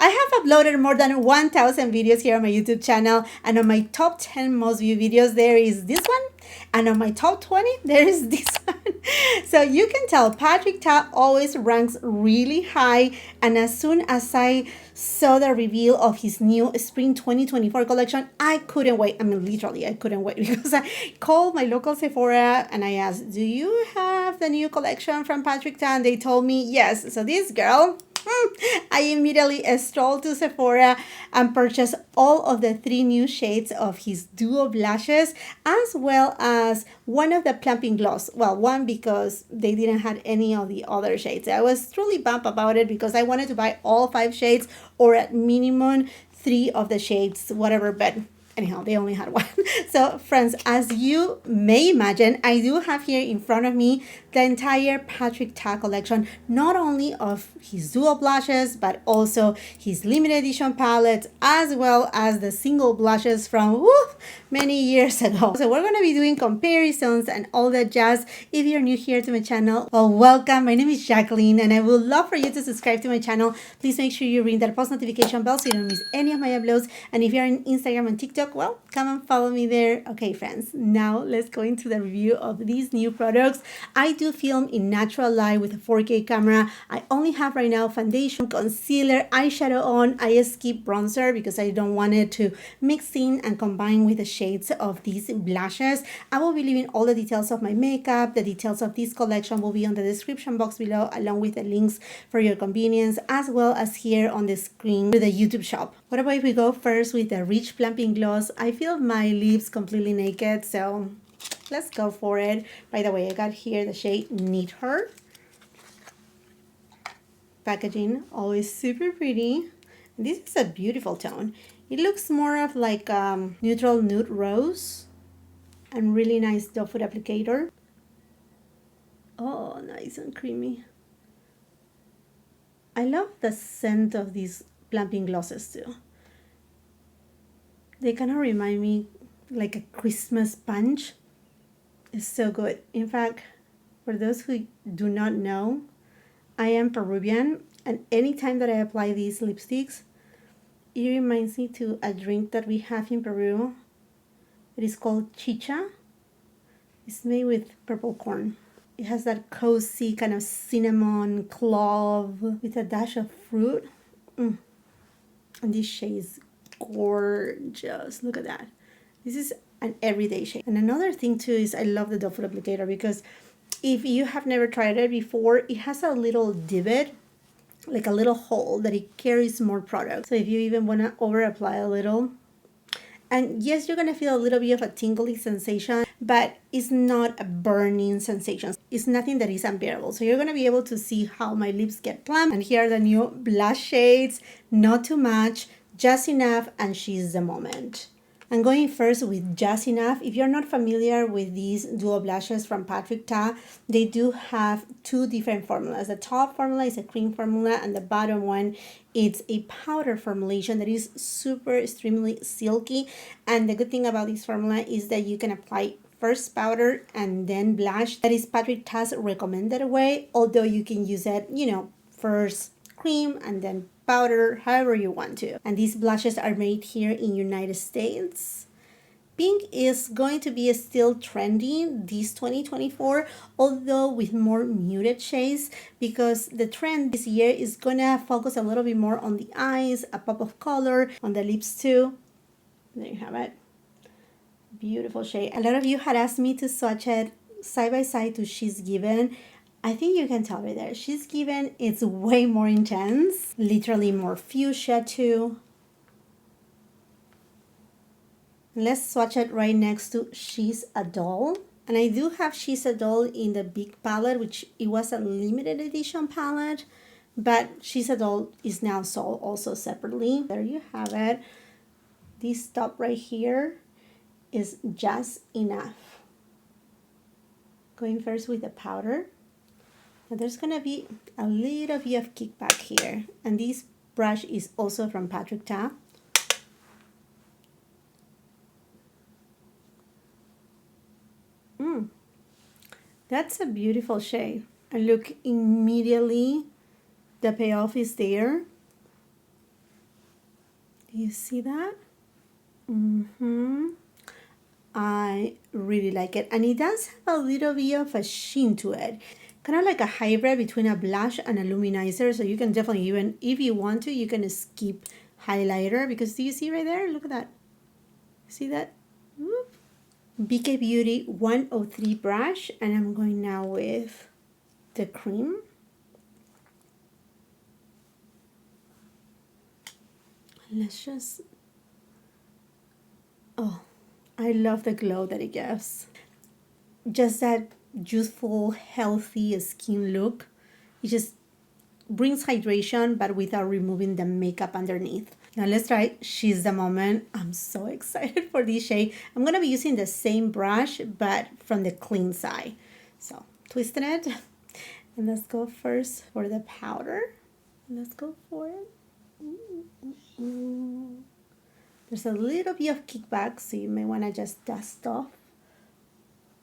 have uploaded more than 1,000 videos here on my YouTube channel, and on my top 10 most viewed videos, there is this one, and on my top 20, there is this one. So you can tell Patrick Ta always ranks really high, and as soon as I saw the reveal of his new Spring 2024 collection, I couldn't wait. I mean, literally, I couldn't wait because I called my local Sephora and I asked, do you have the new collection from Patrick Ta? And they told me yes. So this girl, I immediately strolled to Sephora and purchased all of the 3 new shades of his duo blushes, as well as one of the plumping gloss. Well, one because they didn't have any of the other shades. I was truly bummed about it because I wanted to buy all 5 shades, or at minimum 3 of the shades, whatever, but anyhow, they only had one. So friends, as you may imagine, I do have here in front of me the entire Patrick Ta collection, not only of his dual blushes, but also his limited edition palettes, as well as the single blushes from many years ago. So we're going to be doing comparisons and all that jazz. If you're new here to my channel, well, welcome. My name is Jacqueline, and I would love for you to subscribe to my channel. Please make sure you ring that post notification bell so you don't miss any of my uploads. And if you're on Instagram and TikTok, well, come and follow me there. Okay, friends, now let's go into the review of these new products. I do film in natural light with a 4K camera. I only have right now foundation, concealer, eyeshadow on. I skip bronzer because I don't want it to mix in and combine with the shades of these blushes. I will be leaving all the details of my makeup. The details of this collection will be on the description box below, along with the links for your convenience, as well as here on the screen to the YouTube shop. What about if we go first with the Rich Plumping Gloss? I feel my lips completely naked, so let's go for it. By the way, I got here the shade Need Her. Packaging, always super pretty. This is a beautiful tone. It looks more of like neutral nude rose, and really nice doe foot applicator. Oh, nice and creamy. I love the scent of these plumping glosses too. They kind of remind me like a Christmas punch. It's so good. In fact, for those who do not know, I am Peruvian, and anytime that I apply these lipsticks, it reminds me to a drink that we have in Peru. It is called chicha. It's made with purple corn. It has that cozy kind of cinnamon clove with a dash of fruit. And this shade is gorgeous. Look at that. This is an everyday shade. And another thing too is I love the doe foot applicator because if you have never tried it before, it has a little divot, like a little hole that it carries more product. So if you even want to over apply a little, and yes, you're going to feel a little bit of a tingly sensation, but it's not a burning sensation. It's nothing that is unbearable. So you're going to be able to see how my lips get plump. And here are the new blush shades. Not too much, just enough, and she's the moment. I'm going first with Just Enough. If you're not familiar with these dual blushes from Patrick Ta, they do have 2 different formulas. The top formula is a cream formula, and the bottom one, it's a powder formulation that is super extremely silky. And the good thing about this formula is that you can apply first powder and then blush. That is Patrick Ta's recommended way, although you can use it, first cream and then powder, however you want to. And these blushes are made here in United States. Pink is going to be still trendy this 2024, although with more muted shades, because the trend this year is gonna focus a little bit more on the eyes, a pop of color, on the lips too. There you have it. Beautiful shade. A lot of you had asked me to swatch it side by side to She's Given. I think you can tell right there. She's Given, it's way more intense, literally more fuchsia too. Let's swatch it right next to She's a Doll. And I do have She's a Doll in the big palette, which it was a limited edition palette, but She's a Doll is now sold also separately. There you have it. This top right here is Just Enough. Going first with the powder. And there's gonna be a little bit of kickback here. And this brush is also from Patrick Ta. That's a beautiful shade. And look, immediately the payoff is there. Do you see that? I really like it. And it does have a little bit of a sheen to it. Kind of like a hybrid between a blush and a luminizer. So you can definitely, even if you want to, you can skip highlighter. Because do you see right there? Look at that. See that? Whoop. BK Beauty 103 brush. And I'm going now with the cream. Let's just... Oh, I love the glow that it gives. Just that youthful, healthy skin look. It just brings hydration, but without removing the makeup underneath. Now let's try She's the Moment. I'm so excited for this shade. I'm going to be using the same brush, but from the clean side. So twisting it. And let's go first for the powder. Let's go for it. There's a little bit of kickback, so you may want to just dust off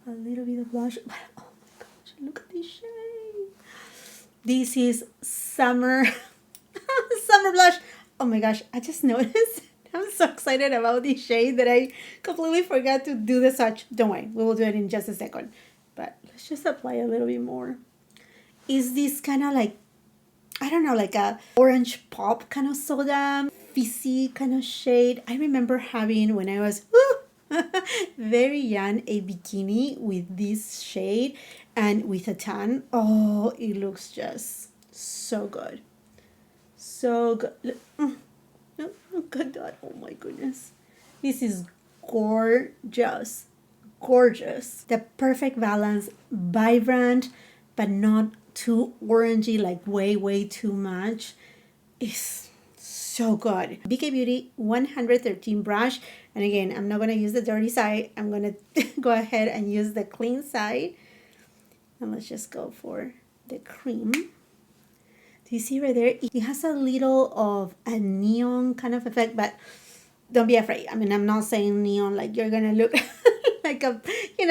a little bit of blush. But oh my gosh, look at this shade. This is summer summer blush. Oh my gosh, I just noticed. I'm so excited about this shade that I completely forgot to do the swatch. Don't worry, we will do it in just a second. But let's just apply a little bit more. Is this kind of like, I don't know, like a orange pop kind of soda, fizzy kind of shade. I remember having, when I was very young, a bikini with this shade and with a tan. Oh, it looks just so good. So good. Look at that. Oh my goodness. This is gorgeous. Gorgeous. The perfect balance. Vibrant, but not too orangey, like way too much. It's so good. BK Beauty 113 brush. And again, I'm not going to use the dirty side. I'm going to go ahead and use the clean side. And let's just go for the cream. Do you see right there? It has a little of a neon kind of effect, but don't be afraid. I mean, I'm not saying neon like you're going to look like a,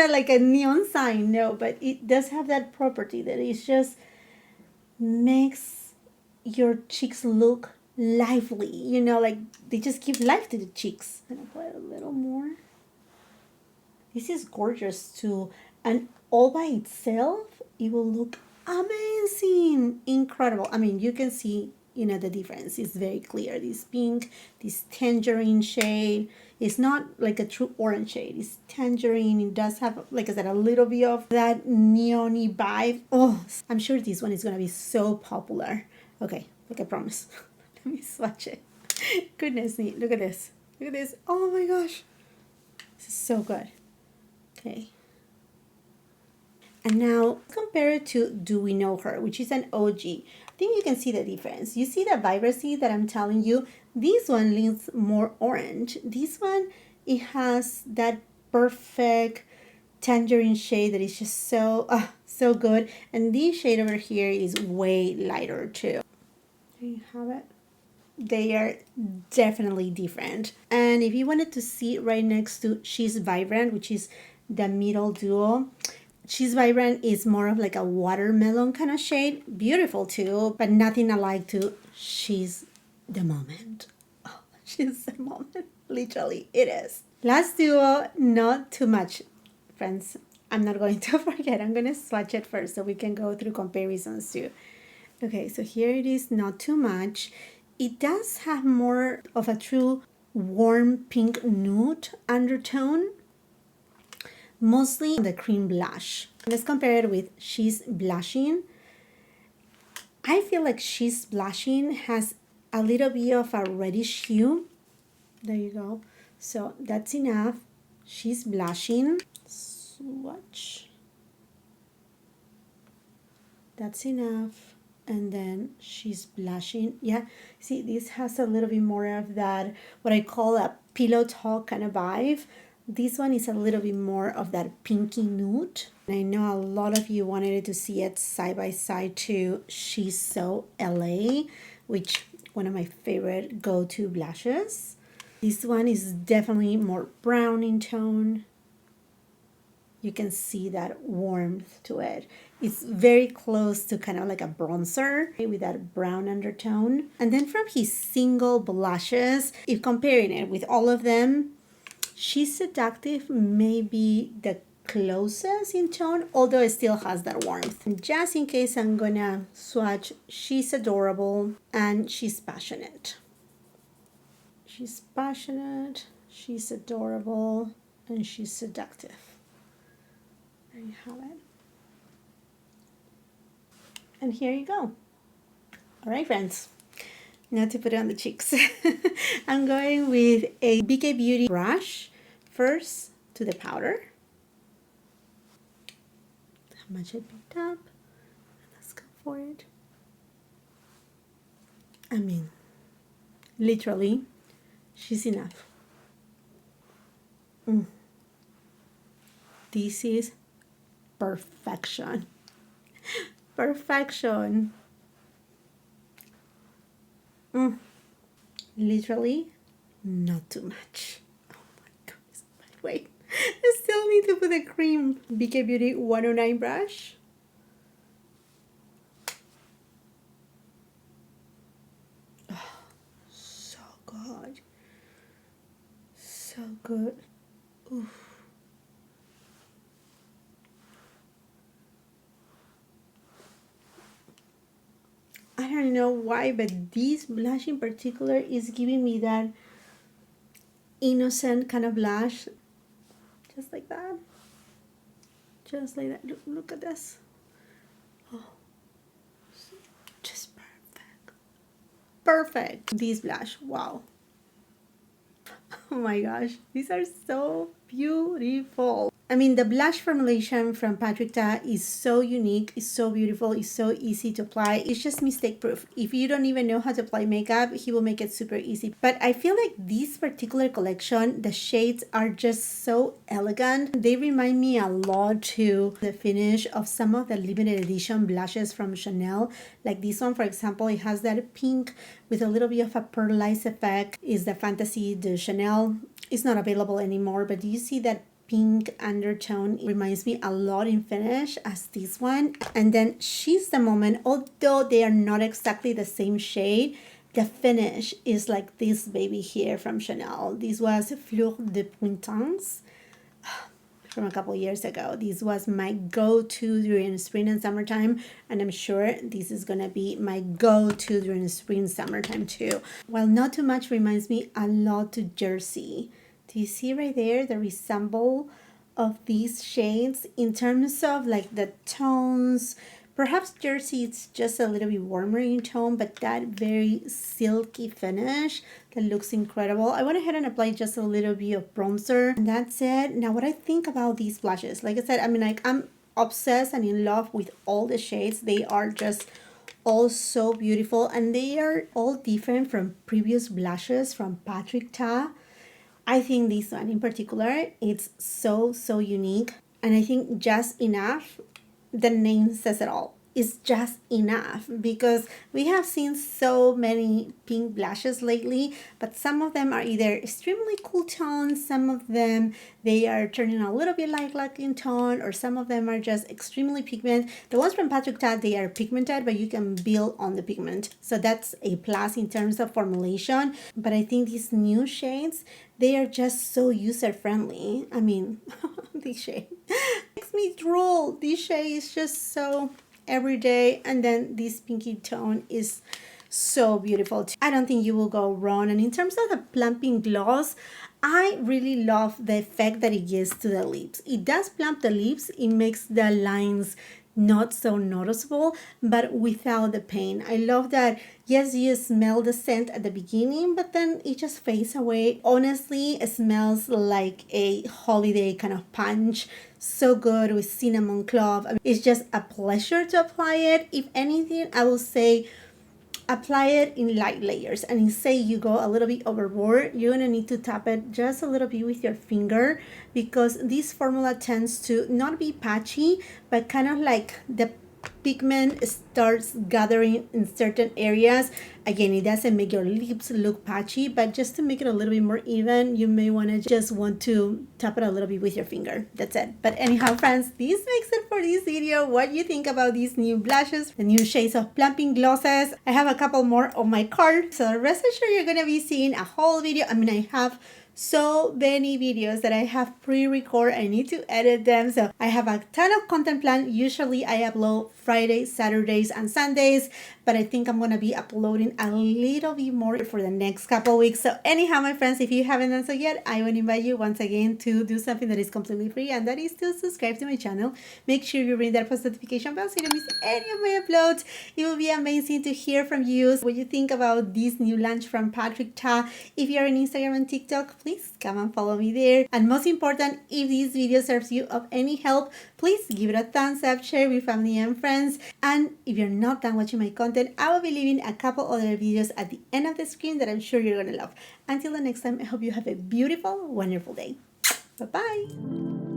like a neon sign. No, but it does have that property that it just makes your cheeks look lively. Like they just give life to the cheeks. I'm going to put a little more. This is gorgeous too. And all by itself, it will look amazing. Incredible. I mean, you can see, the difference is very clear. This pink, this tangerine shade. It's not like a true orange shade. It's tangerine. It does have, like I said, a little bit of that neon-y vibe. Oh, I'm sure this one is going to be so popular. Okay, like I promised. Let me swatch it. Goodness me. Look at this. Look at this. Oh my gosh. This is so good. Okay. And now compare it to Do We Know Her, which is an OG. I think you can see the difference. You see the vibrancy that I'm telling you? This one leans more orange. This one, it has that perfect tangerine shade that is just so good. And this shade over here is way lighter too. There you have it. They are definitely different. And if you wanted to see right next to She's Vibrant, which is the middle duo, She's Vibrant is more of like a watermelon kind of shade. Beautiful too, but nothing alike to She's the Moment. Oh, She's the Moment. Literally, it is. Last duo, Not Too Much. Friends, I'm not going to forget. I'm going to swatch it first so we can go through comparisons too. Okay, so here it is, Not Too Much. It does have more of a true warm pink nude undertone, mostly the cream blush. Let's compare it with She's Blushing. I feel like She's Blushing has a little bit of a reddish hue. There you go. So that's enough. She's Blushing. Swatch. That's enough. And then She's Blushing. Yeah, see, this has a little bit more of that, what I call a pillow talk kind of vibe. This one is a little bit more of that pinky nude. And I know a lot of you wanted to see it side by side to She's So LA, which one of my favorite go-to blushes. This one is definitely more brown in tone. you can see that warmth to it. It's very close to kind of like a bronzer with that brown undertone. And then from his single blushes, if comparing it with all of them, She's Seductive may be the closest in tone, although it still has that warmth. And just in case, I'm gonna swatch She's Adorable and She's Passionate. She's passionate, she's adorable, and she's seductive. There you have it. And here you go. All right, friends. Now to put it on the cheeks. I'm going with a BK Beauty brush first to the powder. How much I picked up. Let's go for it. I mean, literally, she's enough. This is perfection. Perfection. Literally, not too much. Oh my goodness. Wait, I still need to put the cream. BK Beauty 109 brush. Oh, so good. So good. Oof. I don't know why, but this blush in particular is giving me that innocent kind of blush. Just like that. Just like that. Look at this. Oh, just perfect. Perfect. This blush. Wow. Oh my gosh. These are so beautiful. I mean, the blush formulation from Patrick Ta is so unique, it's so beautiful, it's so easy to apply. It's just mistake proof. If you don't even know how to apply makeup, he will make it super easy. But I feel like this particular collection, the shades are just so elegant. They remind me a lot to the finish of some of the limited edition blushes from Chanel. Like this one, for example, it has that pink with a little bit of a pearlized effect. Is the Fantasy de Chanel. It's not available anymore, but do you see that pink undertone? It reminds me a lot in finish as this one. And then She's the Moment, although they are not exactly the same shade, the finish is like this baby here from Chanel. This was Fleur de Printemps from a couple years ago. This was my go-to during spring and summertime, and I'm sure this is gonna be my go-to during spring summertime too. While not too much, reminds me a lot to Jersey. Do you see right there the resemble of these shades in terms of like the tones? Perhaps Jersey it's just a little bit warmer in tone, but that very silky finish that looks incredible. I went ahead and applied just a little bit of bronzer, and that's it. Now, what I think about these blushes, like I said, I mean, like I'm obsessed and in love with all the shades. They are just all so beautiful, and they are all different from previous blushes from Patrick Ta. I think this one in particular, it's so unique, and I think Just Enough, the name says it all. It's just enough, because we have seen so many pink blushes lately, but some of them are either extremely cool tones, some of them they are turning a little bit lilac in tone, or some of them are just extremely pigment. The ones from Patrick Ta, they are pigmented, but you can build on the pigment, so that's a plus in terms of formulation. But I think these new shades, they are just so user-friendly. I mean, this shade makes me drool. This shade is just so everyday, and then this pinky tone is so beautiful. I don't think you will go wrong. And in terms of the plumping gloss, I really love the effect that it gives to the lips. It does plump the lips. It makes the lines not so noticeable, but without the pain. I love that, yes, you smell the scent at the beginning, but then it just fades away. Honestly, it smells like a holiday kind of punch. So good with cinnamon clove. I mean, it's just a pleasure to apply it. If anything, I will say apply it in light layers, and say you go a little bit overboard, you're gonna need to tap it just a little bit with your finger, because this formula tends to not be patchy, but kind of like the pigment starts gathering in certain areas. Again, it doesn't make your lips look patchy, but just to make it a little bit more even, you may want to tap it a little bit with your finger. That's it. But anyhow, friends, this makes it for this video. What do you think about these new blushes, the new shades of plumping glosses? I have a couple more on my card, so rest assured you're gonna be seeing a whole video. I mean, I have so many videos that I have pre-recorded. I need to edit them, so I have a ton of content planned. Usually I upload Fridays, Saturdays, and Sundays, but I think I'm gonna be uploading a little bit more for the next couple weeks. So anyhow, my friends, if you haven't done so yet, I would invite you once again to do something that is completely free, and that is to subscribe to my channel. Make sure you ring that post notification bell so you don't miss any of my uploads. It will be amazing to hear from you what you think about this new launch from Patrick Ta. If you're on Instagram and TikTok, please come and follow me there. And most important, if this video serves you of any help, please give it a thumbs up, share with family and friends. And if you're not done watching my content, I will be leaving a couple other videos at the end of the screen that I'm sure you're gonna love. Until the next time, I hope you have a beautiful, wonderful day. Bye-bye.